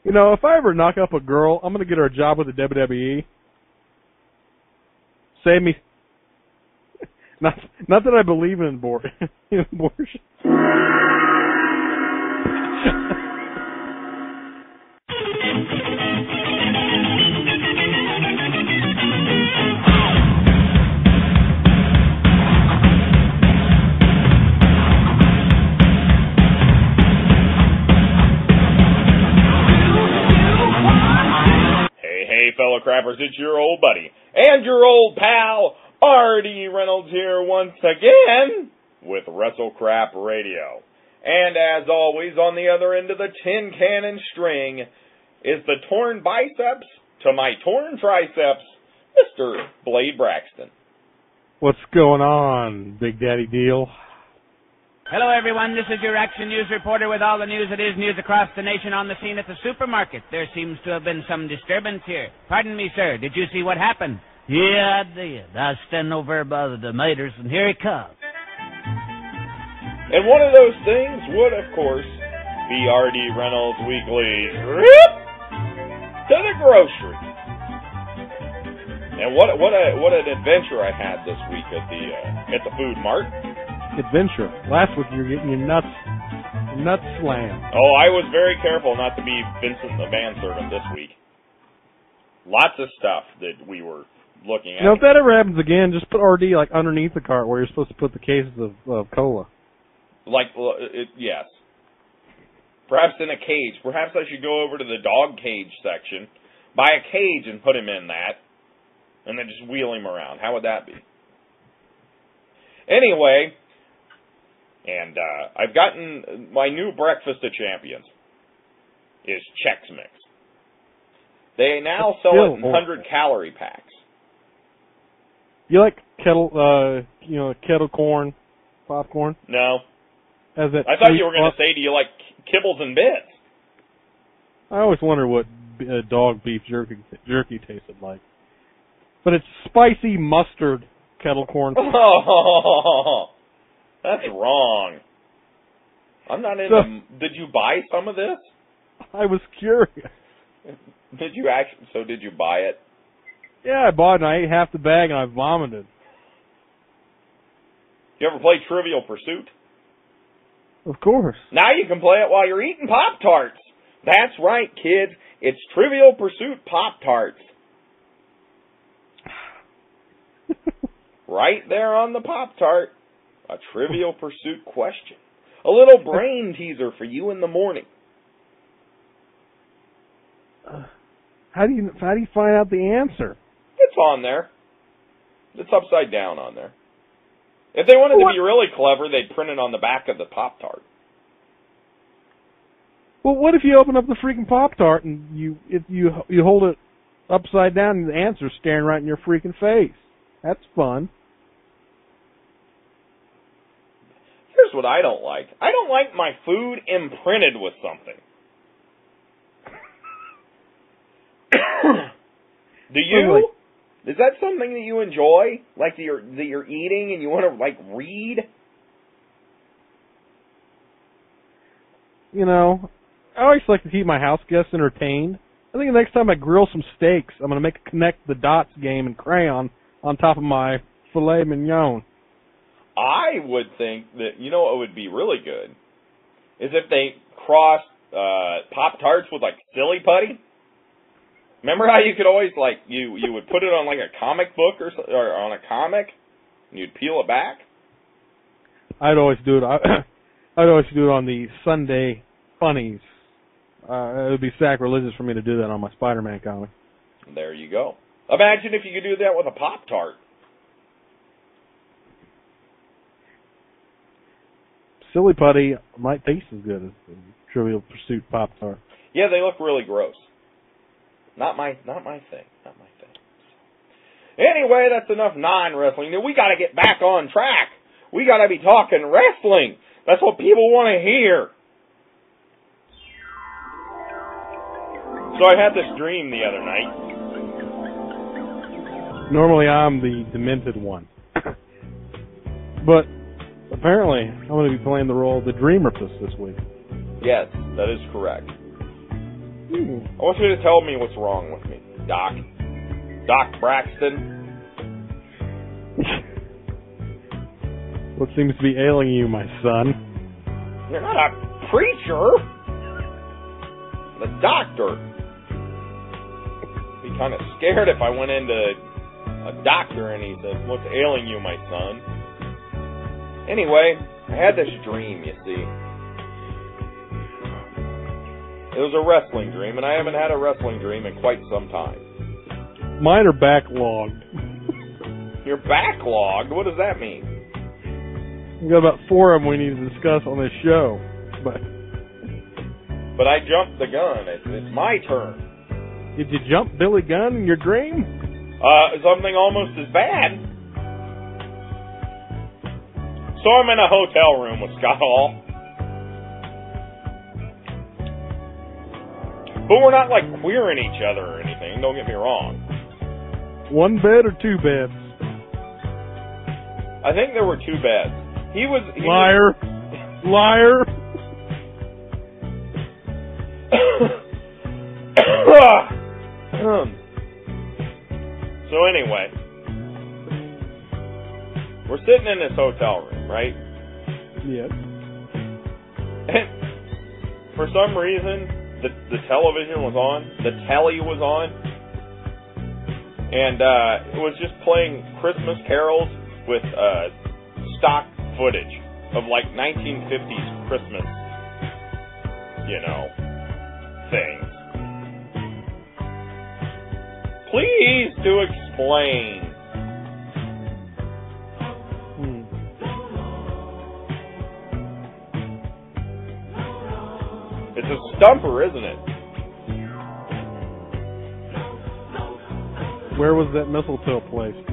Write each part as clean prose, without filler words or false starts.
You know, if I ever knock up a girl, I'm going to get her a job with the WWE. Save me. Not that I believe in abortion. Hey, fellow crappers, it's your old buddy and your old pal, R.D. Reynolds here once again with WrestleCrap Radio. And as always, on the other end of the tin cannon string is the torn biceps to my torn triceps, Mr. Blade Braxton. What's going on, Big Daddy Deal? Hello, everyone. This is your Action News reporter with all the news that is news across the nation on the scene at the supermarket. There seems to have been some disturbance here. Pardon me, sir. Did you see what happened? Yeah, I did. I was standing over by the tomatoes, and here he comes. And one of those things would, of course, be R.D. Reynolds' weekly trip to the grocery. And what an adventure I had this week at the food mart. Adventure. Last week you were getting your nuts slammed. Oh, I was very careful not to be Vincent the manservant this week. Lots of stuff that we were looking at. You know, if that ever happens again, just put RD like underneath the cart where you're supposed to put the cases of cola. Yes. Perhaps in a cage. Perhaps I should go over to the dog cage section, buy a cage and put him in that, and then just wheel him around. How would that be? Anyway, and I've gotten my new breakfast of champions is Chex Mix. They now sell it in 100-calorie packs. You like Kettle, Kettle corn, popcorn? No. I thought you were going to say, do you like kibbles and bits? I always wonder what dog beef jerky tasted like. But it's spicy mustard kettle corn. Oh, that's wrong. I'm not into... Did you buy some of this? I was curious. Did you buy it? Yeah, I bought it and I ate half the bag and I vomited. You ever play Trivial Pursuit? Of course. Now you can play it while you're eating Pop-Tarts. That's right, kids. It's Trivial Pursuit Pop-Tarts. Right there on the Pop-Tart. A Trivial Pursuit question. A little brain teaser for you in the morning. How do you find out the answer? It's on there. It's upside down on there. If they wanted to be really clever, they'd print it on the back of the Pop-Tart. Well, what if you open up the freaking Pop-Tart and you hold it upside down and the answer's staring right in your freaking face? That's fun. Here's what I don't like. I don't like my food imprinted with something. Do you? Is that something that you enjoy? Like that you're eating and you want to read? You know, I always like to keep my house guests entertained. I think the next time I grill some steaks, I'm going to make a connect the dots game in crayon on top of my filet mignon. I would think that, what would be really good is if they crossed Pop-Tarts with Silly Putty. Remember how you could always you would put it on a comic book or on a comic and you'd peel it back? I'd always do it. I'd always do it on the Sunday funnies. It would be sacrilegious for me to do that on my Spider-Man comic. There you go. Imagine if you could do that with a Pop-Tart. Silly Putty might taste as good as the Trivial Pursuit Pop-Tart. Yeah, they look really gross. Not my thing. Not my thing. Anyway, that's enough non-wrestling. We got to get back on track. We got to be talking wrestling. That's what people want to hear. So I had this dream the other night. Normally I'm the demented one. But apparently I'm going to be playing the role of the Dreamer this week. Yes, that is correct. I want you to tell me what's wrong with me, Doc. Doc Braxton. What seems to be ailing you, my son? You're not a preacher. The doctor. I'd be kind of scared if I went into a doctor and he said, "What's ailing you, my son?" Anyway, I had this dream, you see. It was a wrestling dream, and I haven't had a wrestling dream in quite some time. Mine are backlogged. You're backlogged? What does that mean? We've got about 4 of them we need to discuss on this show. But I jumped the gun. It's my turn. did you jump Billy Gunn in your dream? Something almost as bad. So I'm in a hotel room with Scott Hall. But we're not like queering each other or anything, don't get me wrong. 1 bed or 2 beds? I think there were 2 beds. He Liar. Liar. So anyway, we're sitting in this hotel room, right? Yes. And for some reason, the television was on, the telly was on, and it was just playing Christmas carols with stock footage of like 1950s Christmas, things. Please to explain. It's a stumper, isn't it? Where was that mistletoe placed?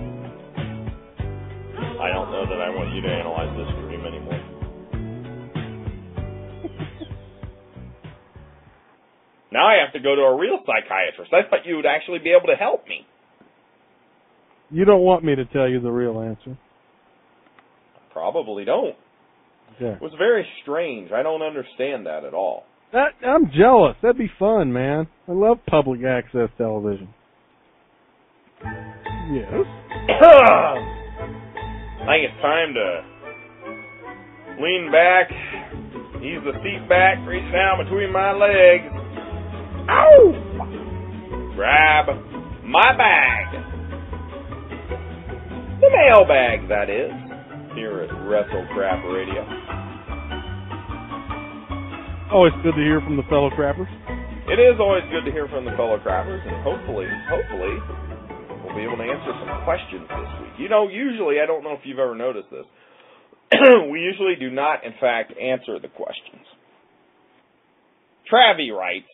I don't know that I want you to analyze this dream anymore. Now I have to go to a real psychiatrist. I thought you would actually be able to help me. You don't want me to tell you the real answer. Probably don't. Yeah. It was very strange. I don't understand that at all. I'm jealous. That'd be fun, man. I love public access television. Yes. I think it's time to lean back, ease the seat back, reach down between my legs. Ow! Grab my bag. The mail bag, that is, here at WrestleCrap Radio. Always good to hear from the fellow crappers. It is always good to hear from the fellow crappers, and hopefully, we'll be able to answer some questions this week. Usually, I don't know if you've ever noticed this, we usually do not, in fact, answer the questions. Travi writes,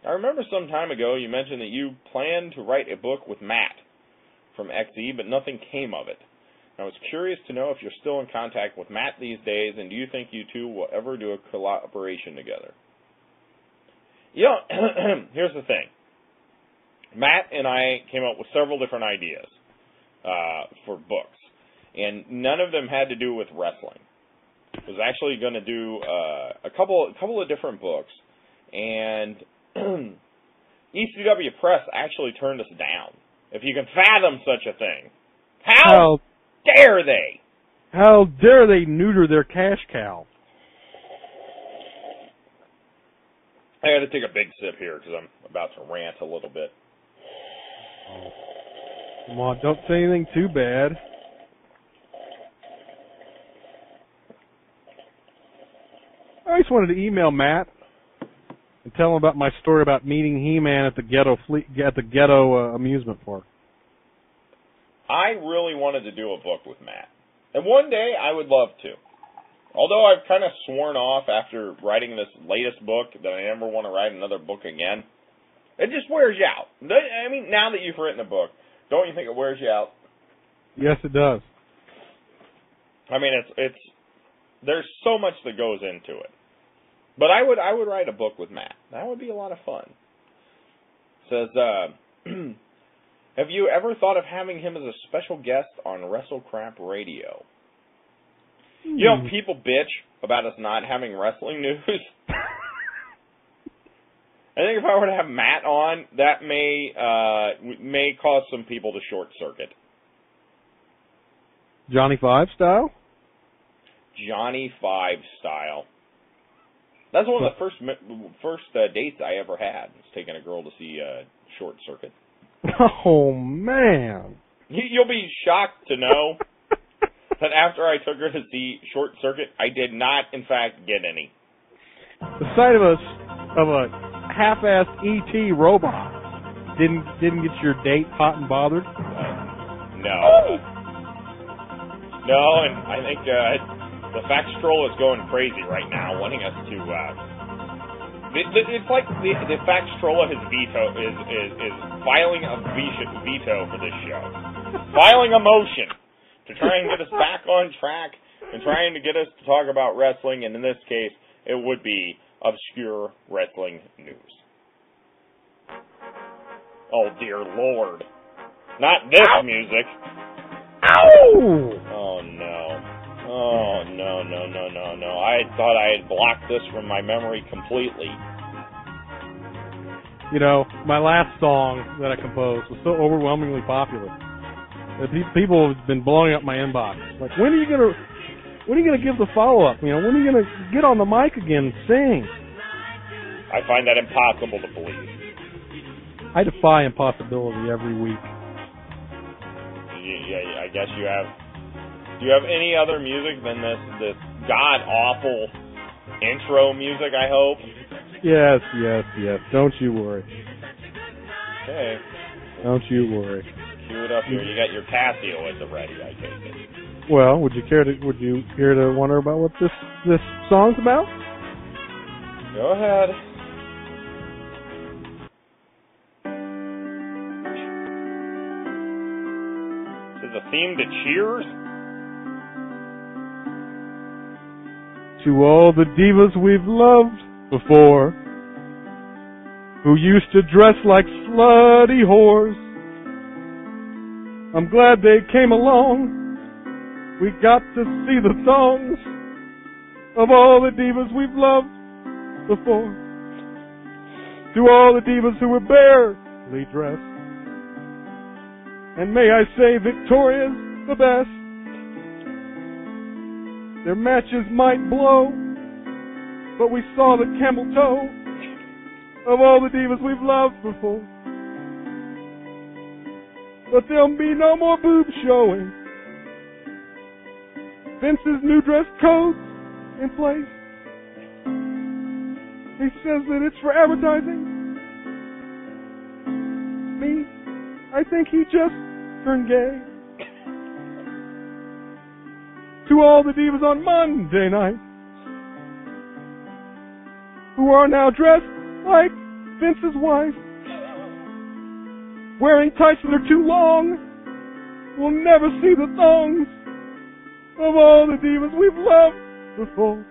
I remember some time ago you mentioned that you planned to write a book with Matt from XE, but nothing came of it. I was curious to know if you're still in contact with Matt these days, and do you think you two will ever do a collaboration together? Here's the thing. Matt and I came up with several different ideas for books, and none of them had to do with wrestling. I was actually going to do a couple of different books, and ECW Press actually turned us down. If you can fathom such a thing. How dare they? How dare they neuter their cash cow? I got to take a big sip here because I'm about to rant a little bit. Come on, don't say anything too bad. I just wanted to email Matt and tell him about my story about meeting He-Man at the ghetto amusement park. I really wanted to do a book with Matt. And one day I would love to. Although I've kind of sworn off after writing this latest book that I never want to write another book again. It just wears you out. I mean, now that you've written a book, don't you think it wears you out? Yes, it does. I mean, it's there's so much that goes into it. But I would write a book with Matt. That would be a lot of fun. It says, have you ever thought of having him as a special guest on WrestleCrap Radio? You know, people bitch about us not having wrestling news. I think if I were to have Matt on, that may cause some people to short circuit. Johnny Five style? Johnny Five style. That's one of the first dates I ever had. Was taking a girl to see Short Circuit. Oh, man. You'll be shocked to know that after I took her to see Short Circuit, I did not, in fact, get any. The sight of a half-assed E.T. robot didn't get your date hot and bothered? No. No, and I think the fax troll is going crazy right now, wanting us to. It's like the fax troll is filing a veto for this show, filing a motion to try and get us back on track and trying to get us to talk about wrestling, and in this case, it would be obscure wrestling news. Oh dear Lord! Not this music. Ow! Oh no. Oh, no. I thought I had blocked this from my memory completely. You know, my last song that I composed was so overwhelmingly popular that people have been blowing up my inbox. Like, when are you gonna give the follow-up? You know, when are you gonna get on the mic again and sing? I find that impossible to believe. I defy impossibility every week. I guess you have. Do you have any other music than this god-awful intro music, I hope? Yes. Don't you worry. Okay. Don't you worry. Cue it up here. You got your Casio at the ready, I take it. Well, would you care to wonder about what this song's about? Go ahead. Is this a theme to Cheers? To all the divas we've loved before, who used to dress like slutty whores, I'm glad they came along. We got to see the thongs of all the divas we've loved before. To all the divas who were barely dressed, and may I say Victoria's the best. Their matches might blow, but we saw the camel toe of all the divas we've loved before. But there'll be no more boobs showing. Vince's new dress code's in place. He says that it's for advertising. Me, I think he just turned gay. To all the divas on Monday night, who are now dressed like Vince's wife, wearing tights that are too long, will never see the thongs of all the divas we've loved before.